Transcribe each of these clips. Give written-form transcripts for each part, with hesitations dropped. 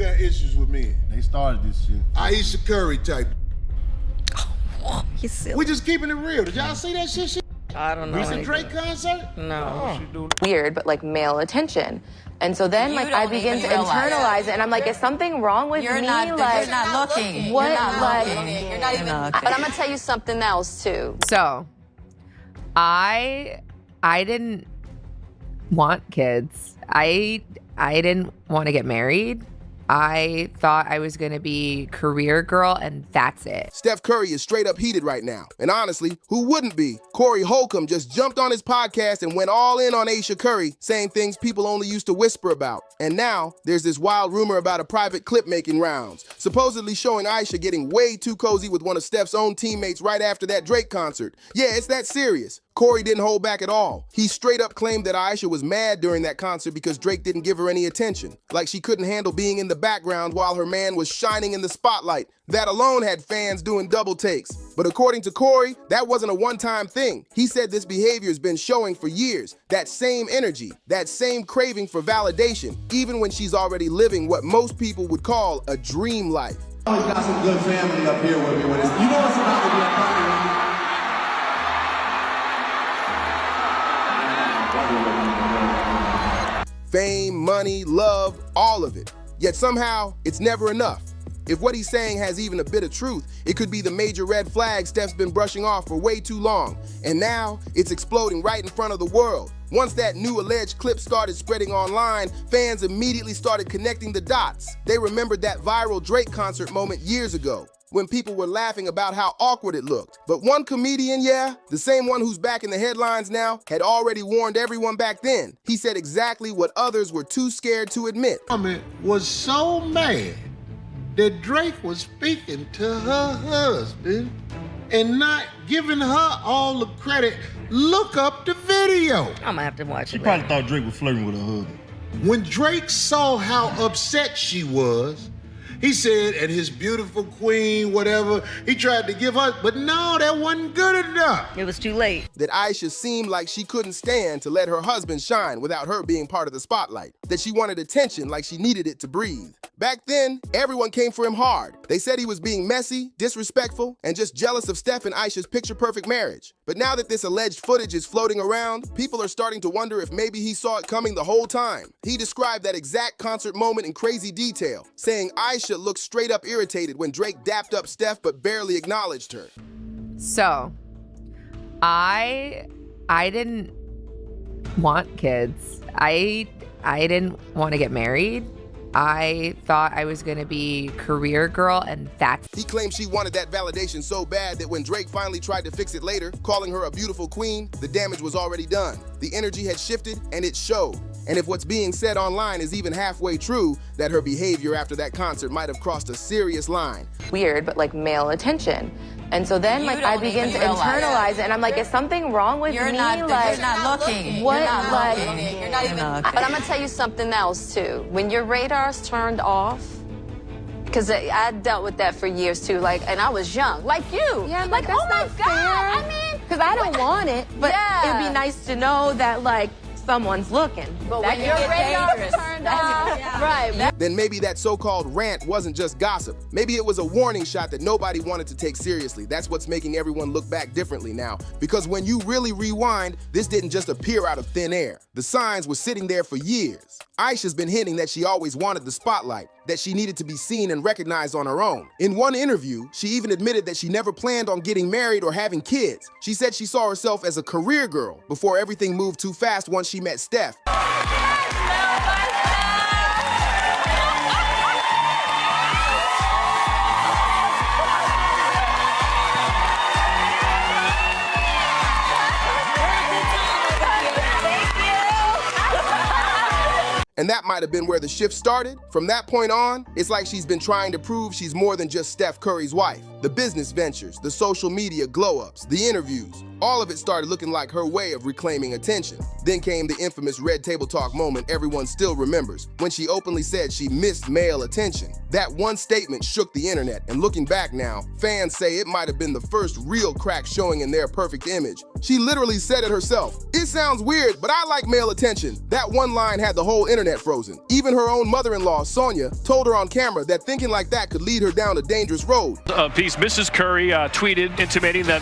got issues with men? They started this shit. Ayesha Curry type. Oh, you silly. We just keeping it real. Did y'all see that shit? I don't know. Recent Drake concert? No. Weird, but like male attention. And so then like I begin to internalize it and I'm like, is something wrong with me? You're not looking. What? You're not Like, looking. You're not even. but I'm gonna tell you something else too. So, I didn't want kids. I didn't want to get married. I thought I was going to be career girl, and that's it. Steph Curry is straight up heated right now. And honestly, who wouldn't be? Corey Holcomb just jumped on his podcast and went all in on Ayesha Curry, saying things people only used to whisper about. And now, there's this wild rumor about a private clip making rounds, supposedly showing Ayesha getting way too cozy with one of Steph's own teammates right after that Drake concert. Yeah, it's that serious. Corey didn't hold back at all. He straight up claimed that Ayesha was mad during that concert because Drake didn't give her any attention. Like she couldn't handle being in the background while her man was shining in the spotlight. That alone had fans doing double takes. But according to Corey, that wasn't a one-time thing. He said this behavior's been showing for years. That same energy, that same craving for validation, even when she's already living what most people would call a dream life. I always got some good family up here with me when it's, you know what's about to be a party with me? Fame, money, love, all of it. Yet somehow, it's never enough. If what he's saying has even a bit of truth, it could be the major red flag Steph's been brushing off for way too long. And now, it's exploding right in front of the world. Once that new alleged clip started spreading online, fans immediately started connecting the dots. They remembered that viral Drake concert moment years ago, when people were laughing about how awkward it looked. But one comedian, the same one who's back in the headlines now, had already warned everyone back then. He said exactly what others were too scared to admit. Woman was so mad that Drake was speaking to her husband and not giving her all the credit. Look up the video. I'm gonna have to watch it. She probably thought Drake was flirting with her husband. When Drake saw how upset she was, he said, and his beautiful queen, whatever, he tried to give her, but no, that wasn't good enough. It was too late. That Ayesha seemed like she couldn't stand to let her husband shine without her being part of the spotlight. That she wanted attention like she needed it to breathe. Back then, everyone came for him hard. They said he was being messy, disrespectful, and just jealous of Steph and Ayesha's picture-perfect marriage. But now that this alleged footage is floating around, people are starting to wonder if maybe he saw it coming the whole time. He described that exact concert moment in crazy detail, saying Ayesha looked straight up irritated when Drake dapped up Steph but barely acknowledged her. So, I didn't want kids. I didn't want to get married. I thought I was going to be career girl, and that's... He claimed she wanted that validation so bad that when Drake finally tried to fix it later, calling her a beautiful queen, the damage was already done. The energy had shifted, and it showed. And if what's being said online is even halfway true, that her behavior after that concert might have crossed a serious line. Weird, but like male attention. And so then like I begin to internalize it and I'm like, is something wrong with me? You're not looking. What? You're not Like, looking. You're not even. but I'm gonna tell you something else too. When your radar's turned off, because I dealt with that for years too, like, and I was young, like you. Yeah, like, that's oh my not God, fair. I mean. Because I don't want it, but Yeah. it'd be nice to know that, like, someone's looking. But That when can your get radar's dangerous. turned off, right. Then maybe that so-called rant wasn't just gossip. Maybe it was a warning shot that nobody wanted to take seriously. That's what's making everyone look back differently now. Because when you really rewind, this didn't just appear out of thin air. The signs were sitting there for years. Ayesha's been hinting that she always wanted the spotlight, that she needed to be seen and recognized on her own. In one interview, she even admitted that she never planned on getting married or having kids. She said she saw herself as a career girl before everything moved too fast once she met Steph. And that might have been where the shift started. From that point on, it's like she's been trying to prove she's more than just Steph Curry's wife. The business ventures, the social media glow-ups, the interviews, all of it started looking like her way of reclaiming attention. Then came the infamous Red Table Talk moment everyone still remembers, when she openly said she missed male attention. That one statement shook the internet, and looking back now, fans say it might have been the first real crack showing in their perfect image. She literally said it herself. "It sounds weird, but I like male attention." That one line had the whole internet frozen. Even her own mother-in-law, Sonia, told her on camera that thinking like that could lead her down a dangerous road. Piece, Mrs. Curry tweeted intimating that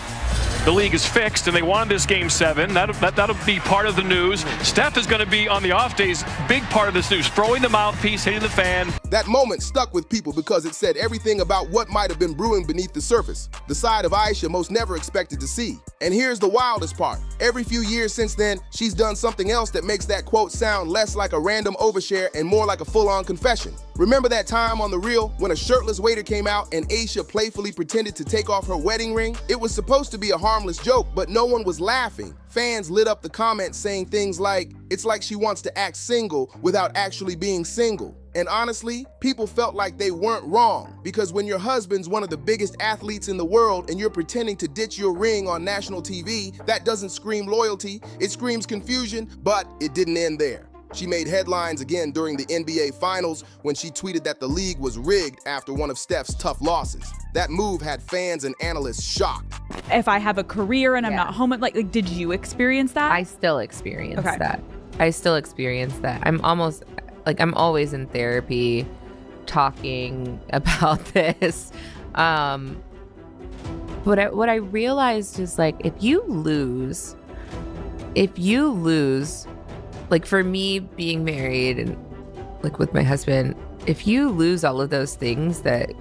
the league is fixed and they won this Game 7. That'll be part of the news. Steph is going to be on the off days, big part of this news, throwing the mouthpiece, hitting the fan. That moment stuck with people because it said everything about what might have been brewing beneath the surface, the side of Ayesha most never expected to see. And here's the wildest part. Every few years since then, she's done something else that makes that quote sound less like a random overshare and more like a full-on confession. Remember that time on The Real when a shirtless waiter came out and Ayesha playfully pretended to take off her wedding ring? It was supposed to be a harmless joke, but no one was laughing. Fans lit up the comments saying things like, "It's like she wants to act single without actually being single." And honestly, people felt like they weren't wrong, because when your husband's one of the biggest athletes in the world and you're pretending to ditch your ring on national TV, that doesn't scream loyalty, it screams confusion. But it didn't end there. She made headlines again during the NBA Finals when she tweeted that the league was rigged after one of Steph's tough losses. That move had fans and analysts shocked. If I have a career and I'm not home, like did you experience that? I still experience that. I still experience that. I'm always in therapy talking about this. What I realized is, like, if you lose, like for me being married and like with my husband, if you lose all of those things that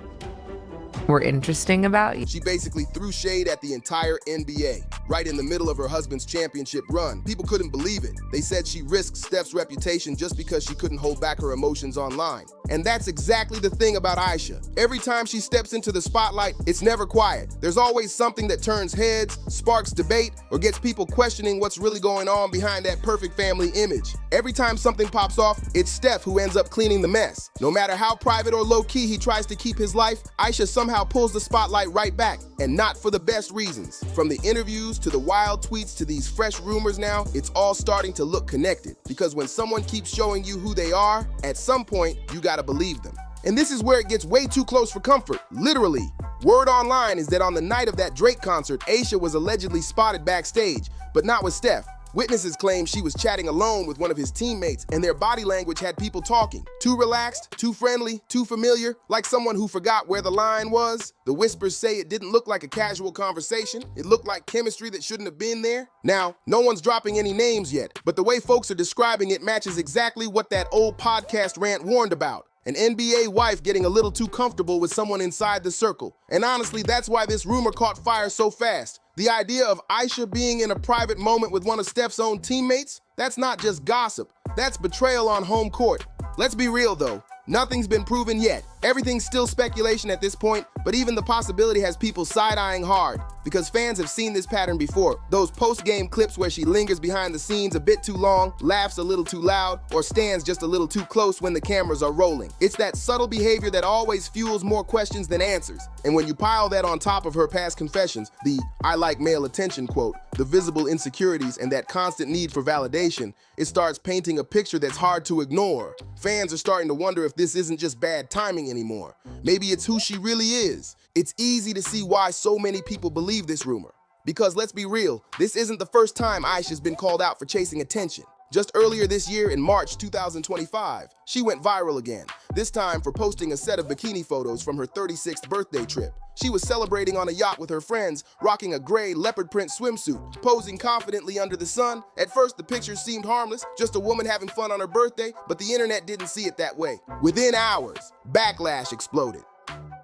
were interesting about you. She basically threw shade at the entire NBA, right in the middle of her husband's championship run. People couldn't believe it. They said she risked Steph's reputation just because she couldn't hold back her emotions online. And that's exactly the thing about Ayesha. Every time she steps into the spotlight, it's never quiet. There's always something that turns heads, sparks debate, or gets people questioning what's really going on behind that perfect family image. Every time something pops off, it's Steph who ends up cleaning the mess. No matter how private or low-key he tries to keep his life, Ayesha somehow pulls the spotlight right back, and not for the best reasons. From the interviews to the wild tweets to these fresh rumors now, it's all starting to look connected. Because when someone keeps showing you who they are, at some point, you gotta believe them. And this is where it gets way too close for comfort, literally. Word online is that on the night of that Drake concert, Ayesha was allegedly spotted backstage, but not with Steph. Witnesses claim she was chatting alone with one of his teammates, and their body language had people talking. Too relaxed, too friendly, too familiar, like someone who forgot where the line was. The whispers say it didn't look like a casual conversation. It looked like chemistry that shouldn't have been there. Now, no one's dropping any names yet, but the way folks are describing it matches exactly what that old podcast rant warned about. An NBA wife getting a little too comfortable with someone inside the circle. And honestly, that's why this rumor caught fire so fast. The idea of Ayesha being in a private moment with one of Steph's own teammates, that's not just gossip, that's betrayal on home court. Let's be real though, nothing's been proven yet. Everything's still speculation at this point, but even the possibility has people side-eyeing hard, because fans have seen this pattern before. Those post-game clips where she lingers behind the scenes a bit too long, laughs a little too loud, or stands just a little too close when the cameras are rolling. It's that subtle behavior that always fuels more questions than answers. And when you pile that on top of her past confessions, the "I like male attention" quote, the visible insecurities, and that constant need for validation, it starts painting a picture that's hard to ignore. Fans are starting to wonder if this isn't just bad timing anymore. Maybe it's who she really is. It's easy to see why so many people believe this rumor. Because let's be real, this isn't the first time Ayesha's been called out for chasing attention. Just earlier this year in March 2025, she went viral again, this time for posting a set of bikini photos from her 36th birthday trip. She was celebrating on a yacht with her friends, rocking a gray leopard print swimsuit, posing confidently under the sun. At first, the pictures seemed harmless, just a woman having fun on her birthday, but the internet didn't see it that way. Within hours, backlash exploded.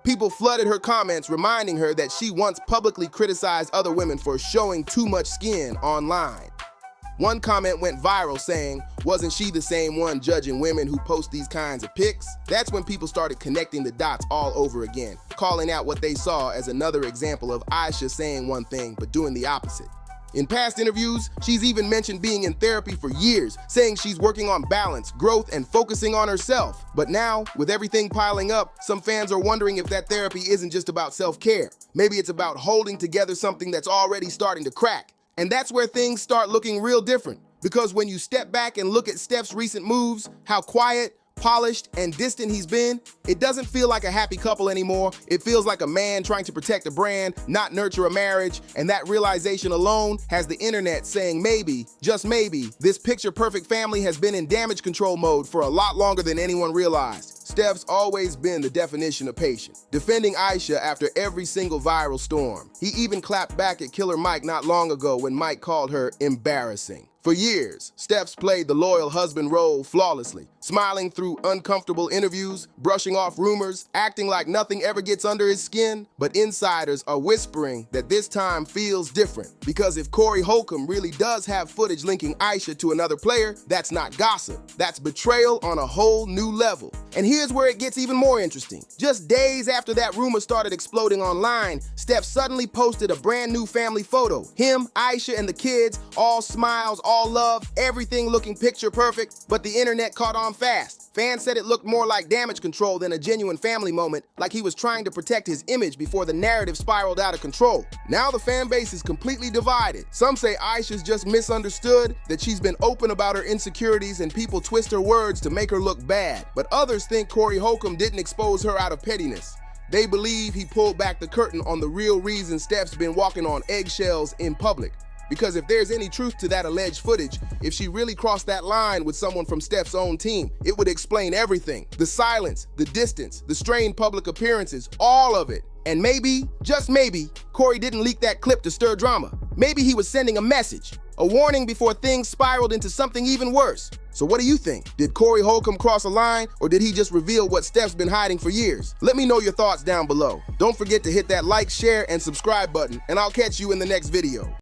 People flooded her comments reminding her that she once publicly criticized other women for showing too much skin online. One comment went viral saying, "Wasn't she the same one judging women who post these kinds of pics?" That's when people started connecting the dots all over again, calling out what they saw as another example of Ayesha saying one thing but doing the opposite. In past interviews, she's even mentioned being in therapy for years, saying she's working on balance, growth, and focusing on herself. But now, with everything piling up, some fans are wondering if that therapy isn't just about self-care. Maybe it's about holding together something that's already starting to crack. And that's where things start looking real different. Because when you step back and look at Steph's recent moves, how quiet, polished, and distant he's been, it doesn't feel like a happy couple anymore. It feels like a man trying to protect a brand, not nurture a marriage, and that realization alone has the internet saying maybe, just maybe, this picture-perfect family has been in damage control mode for a lot longer than anyone realized. Steph's always been the definition of patient, defending Ayesha after every single viral storm. He even clapped back at Killer Mike not long ago when Mike called her embarrassing. For years, Steph's played the loyal husband role flawlessly, smiling through uncomfortable interviews, brushing off rumors, acting like nothing ever gets under his skin. But insiders are whispering that this time feels different, because if Corey Holcomb really does have footage linking Ayesha to another player, that's not gossip. That's betrayal on a whole new level. And here's where it gets even more interesting. Just days after that rumor started exploding online, Steph suddenly posted a brand new family photo. Him, Ayesha, and the kids, all smiles, all love, everything looking picture perfect, but the internet caught on fast. Fans said it looked more like damage control than a genuine family moment, like he was trying to protect his image before the narrative spiraled out of control. Now the fan base is completely divided. Some say Ayesha's just misunderstood, that she's been open about her insecurities and people twist her words to make her look bad. But others think Corey Holcomb didn't expose her out of pettiness. They believe he pulled back the curtain on the real reason Steph's been walking on eggshells in public. Because if there's any truth to that alleged footage, if she really crossed that line with someone from Steph's own team, it would explain everything. The silence, the distance, the strained public appearances, all of it. And maybe, just maybe, Corey didn't leak that clip to stir drama. Maybe he was sending a message, a warning before things spiraled into something even worse. So what do you think? Did Corey Holcomb cross a line, or did he just reveal what Steph's been hiding for years? Let me know your thoughts down below. Don't forget to hit that like, share, and subscribe button, and I'll catch you in the next video.